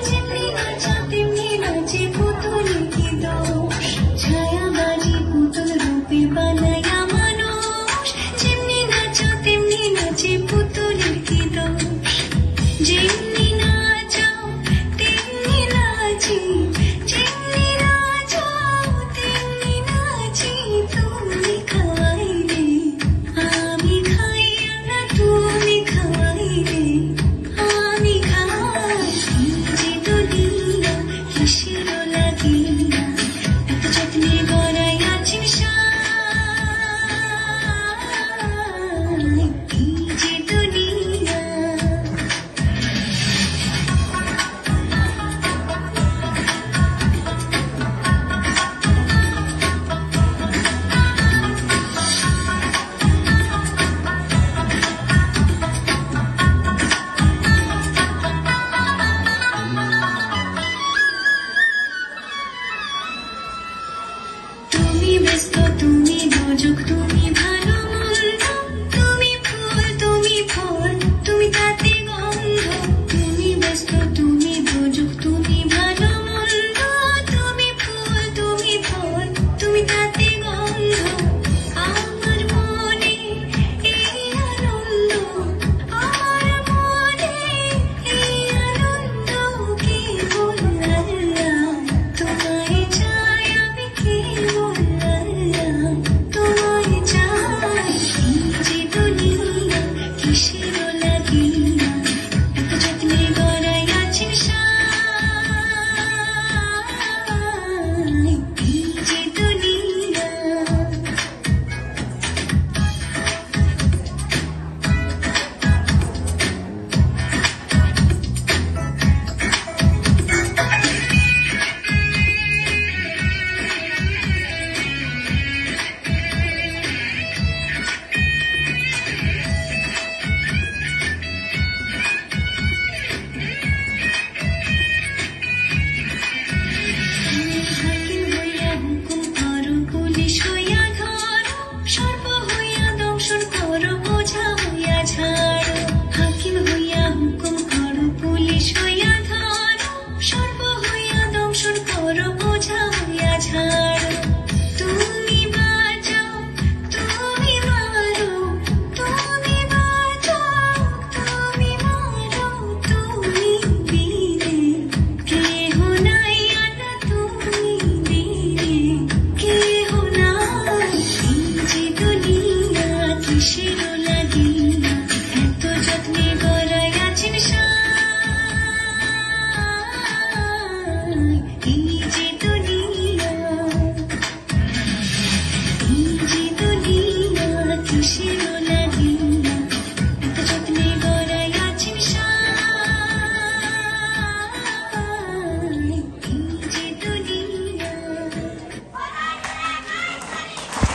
যেমনি নাচা তেমনি নাচে পুতুলের কি দোষ, ছায়াবাজি পুতুল রূপে বানায়া মানুষ। যেমনি নাচা তেমনি নাচে পুতুলের কি দোষ, যেমনি নাচাও তেমনি নাচি, যেমনি নাচাও তেমনি নাচি। তুমি খাওয়াইলে আমি খাই না, তুমি খাওয়াইলে আমি খাই। যে তো লীলা কিসে